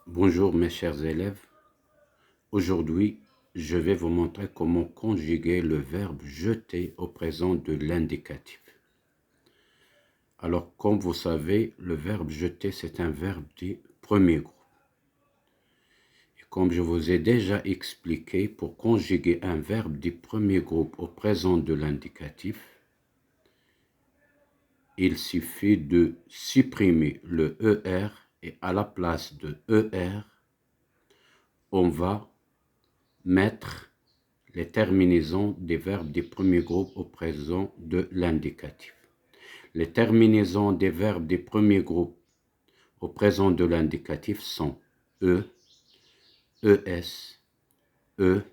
Bonjour mes chers élèves, aujourd'hui je vais vous montrer comment conjuguer le verbe jeter au présent de l'indicatif. Alors comme vous savez, le verbe jeter c'est un verbe du premier groupe. Et comme je vous ai déjà expliqué, pour conjuguer un verbe du premier groupe au présent de l'indicatif, il suffit de supprimer le ER et à la place de ER, on va mettre les terminaisons des verbes du premier groupe au présent de l'indicatif. Les terminaisons des verbes du premier groupe au présent de l'indicatif sont E, ES, E,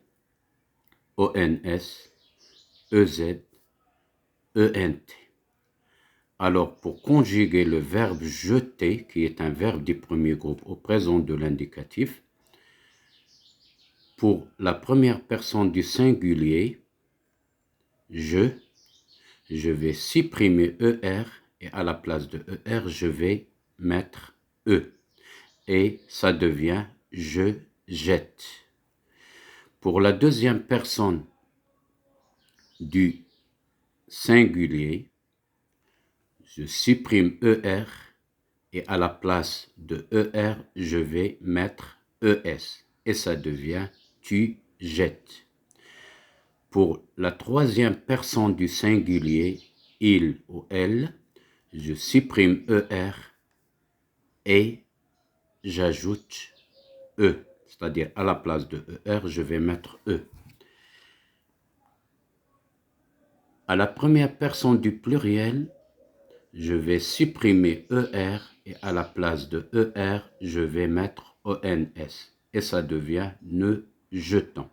ONS, EZ, ENT. Alors, pour conjuguer le verbe jeter, qui est un verbe du premier groupe au présent de l'indicatif, pour la première personne du singulier, je vais supprimer ER et à la place de ER, je vais mettre E. Et ça devient je jette. Pour la deuxième personne du singulier, je supprime ER et à la place de ER, je vais mettre ES. Et ça devient tu jettes. Pour la troisième personne du singulier, il ou elle, je supprime ER et j'ajoute E. C'est-à-dire à la place de ER, je vais mettre E. À la première personne du pluriel, je vais supprimer ER et à la place de ER, je vais mettre ONS. Et ça devient ne jetant.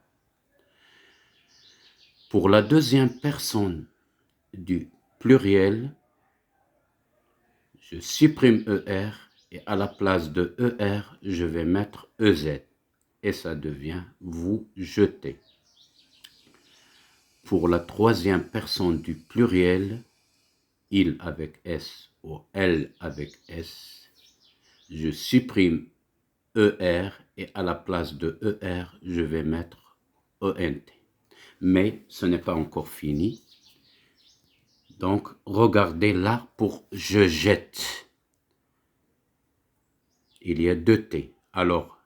Pour la deuxième personne du pluriel, je supprime ER et à la place de ER, je vais mettre EZ. Et ça devient vous jetez. Pour la troisième personne du pluriel, il avec S ou elle avec S, je supprime ER et à la place de ER, je vais mettre ENT. Mais ce n'est pas encore fini. Donc, regardez là pour je jette. Il y a deux T. Alors,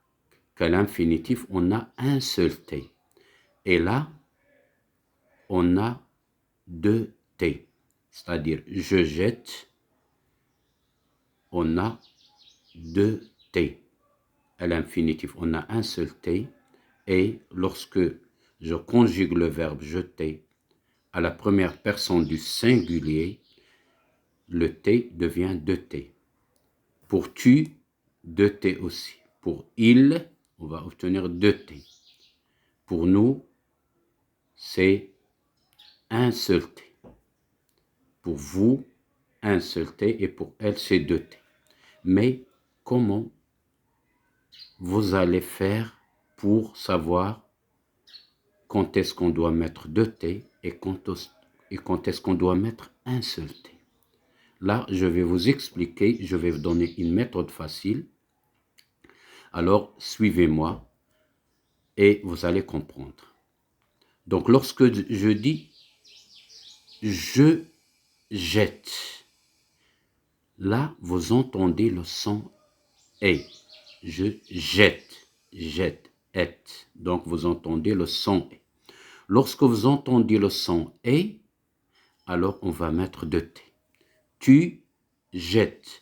qu'à l'infinitif, on a un seul T. Et là, on a deux T. C'est-à-dire, je jette, on a deux T. À l'infinitif, on a un seul T. Et lorsque je conjugue le verbe jeter à la première personne du singulier, le T devient deux T. Pour tu, deux T aussi. Pour il, on va obtenir deux T. Pour nous, c'est un seul T. Pour vous, un seul T et pour elle, c'est deux T. Mais comment vous allez faire pour savoir quand est-ce qu'on doit mettre deux T et quand est-ce qu'on doit mettre un seul T? Là, je vais vous expliquer, je vais vous donner une méthode facile. Alors, suivez-moi et vous allez comprendre. Donc, lorsque je dis je jette, là, vous entendez le son et. Je jette, jette, et. Donc, vous entendez le son et. Lorsque vous entendez le son et, alors on va mettre deux T. Tu jettes,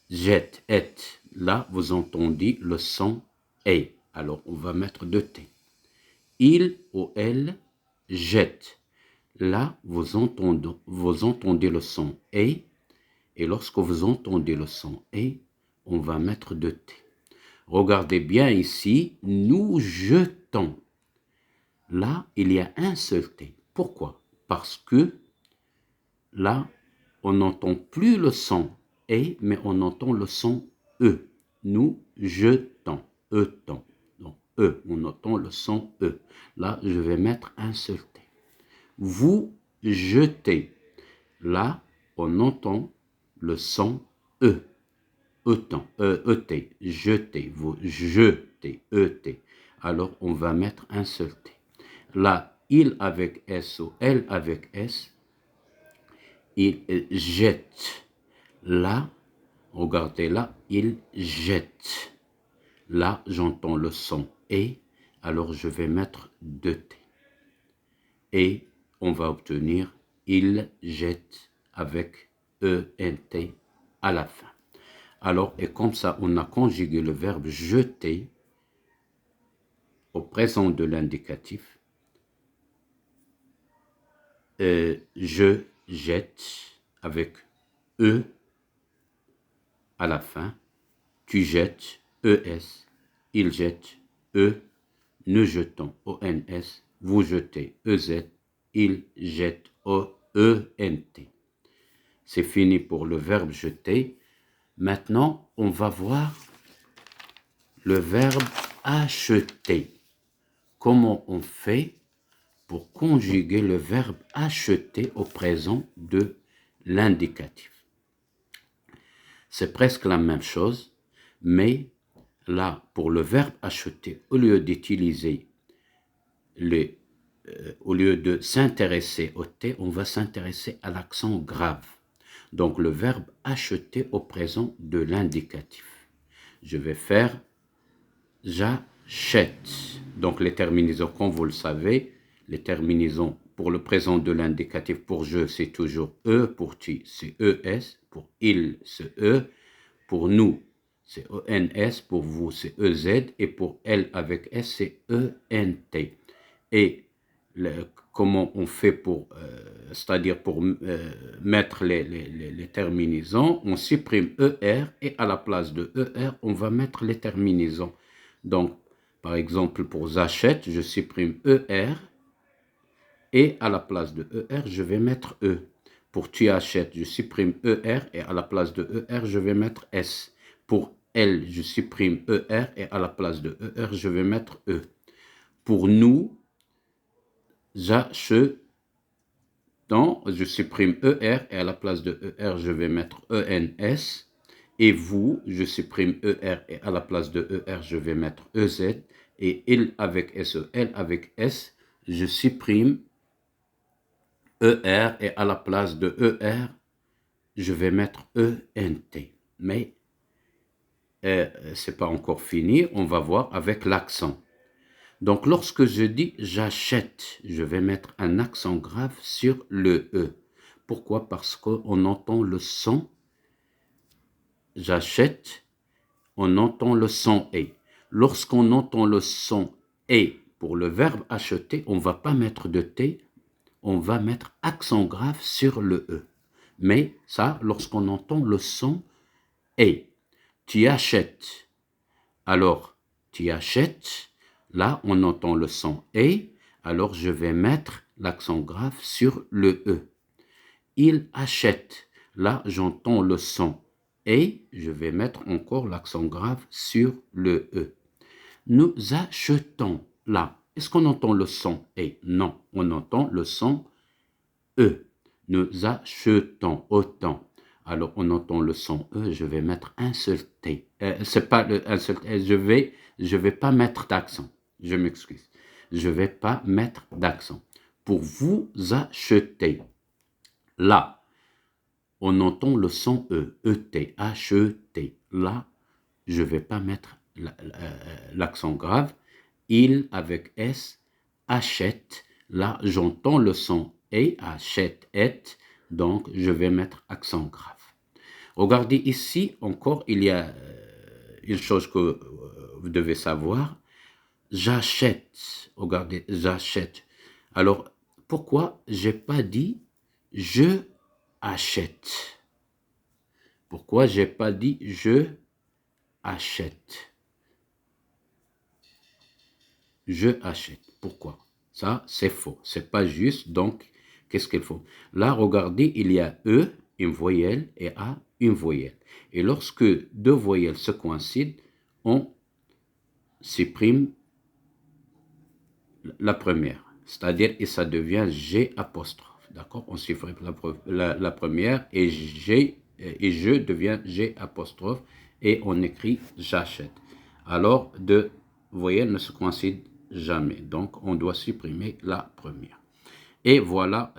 jette, et. Là, vous entendez le son et. Alors, on va mettre deux T. Il ou elle jette. Là, vous entendez le son et lorsque vous entendez le son et, on va mettre deux T. Regardez bien ici, nous jetons. Là, il y a un seul T. Pourquoi? Parce que là, on n'entend plus le son et, mais on entend le son E. Nous jetons, E-tons. Donc, E, on entend le son E. Là, je vais mettre un seul T. Vous jetez. Là, on entend le son E. jeter, vous jetez, et. Alors, on va mettre un seul T. Là, il avec S ou elle avec S, il jette. Là, regardez là, il jette. Là, j'entends le son et, alors je vais mettre 2T. Et on va obtenir il jette avec ENT à la fin. Alors, et comme ça, on a conjugué le verbe jeter au présent de l'indicatif. Je jette avec E à la fin. Tu jettes, ES. Il jette, E. Nous jetons, ONS. Vous jetez, EZ. Il jette, OENT. C'est fini pour le verbe jeter. Maintenant, on va voir le verbe acheter. Comment on fait pour conjuguer le verbe acheter au présent de l'indicatif. C'est presque la même chose, mais là, pour le verbe acheter, au lieu d'utiliser au lieu de s'intéresser au T, on va s'intéresser à l'accent grave. Donc, le verbe acheter au présent de l'indicatif. Je vais faire j'achète. Donc, les terminaisons, comme vous le savez, les terminaisons pour le présent de l'indicatif, pour je, c'est toujours E, pour tu, c'est ES, pour il, c'est E, pour nous, c'est ENS, pour vous, c'est EZ, et pour elle avec S, c'est ENT. Et comment on fait pour, c'est-à-dire pour mettre les terminaisons, on supprime ER, et à la place de ER, on va mettre les terminaisons. Donc, par exemple, pour j'achète, je supprime ER, et à la place de ER, je vais mettre E. Pour tu achètes, je supprime ER, et à la place de ER, je vais mettre S. Pour elle, je supprime ER, et à la place de ER, je vais mettre E. Pour nous, j'achetons, je supprime ER, et à la place de ER, je vais mettre ENS. Et vous, je supprime ER, et à la place de ER, je vais mettre EZ. Et il avec SE, elle avec S, je supprime ER, et à la place de ER, je vais mettre ENT. Mais c'est pas encore fini, on va voir avec l'accent. Donc, lorsque je dis j'achète, je vais mettre un accent grave sur le E. Pourquoi? Parce qu'on entend le son j'achète, on entend le son et. Lorsqu'on entend le son et pour le verbe acheter, on ne va pas mettre de T, on va mettre accent grave sur le E. Mais ça, lorsqu'on entend le son et. Tu achètes. Alors, tu achètes. Là, on entend le son et. Alors, je vais mettre l'accent grave sur le E. Il achète. Là, j'entends le son et. Je vais mettre encore l'accent grave sur le E. Nous achetons. Là, est-ce qu'on entend le son et? Non, on entend le son E. Nous achetons autant. Alors, on entend le son E, je vais mettre un seul T. C'est pas un seul T, je vais pas mettre d'accent. Je m'excuse. Je vais pas mettre d'accent. Pour vous acheter. Là, on entend le son E, E-T, H-E-T. Là, je vais pas mettre l'accent grave. Il avec S, achète. Là, j'entends le son et, achète, et. Donc, je vais mettre accent grave. Regardez ici, encore, il y a une chose que vous devez savoir. J'achète. Regardez, j'achète. Alors, pourquoi j'ai pas dit je achète? Pourquoi j'ai pas dit je achète? Je achète. Pourquoi? Ça, c'est faux. C'est pas juste. Donc, qu'est-ce qu'il faut? Là, regardez, il y a E, une voyelle, et A, une voyelle. Et lorsque deux voyelles se coïncident, on supprime la première. C'est-à-dire, et ça devient G apostrophe. D'accord? On supprime la première et G, et je devient G apostrophe. et on écrit j'achète. Alors, deux voyelles ne se coïncident jamais. Donc, on doit supprimer la première. Et voilà,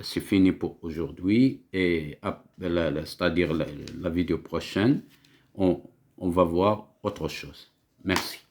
c'est fini pour aujourd'hui. Et c'est-à-dire la vidéo prochaine, on va voir autre chose. Merci.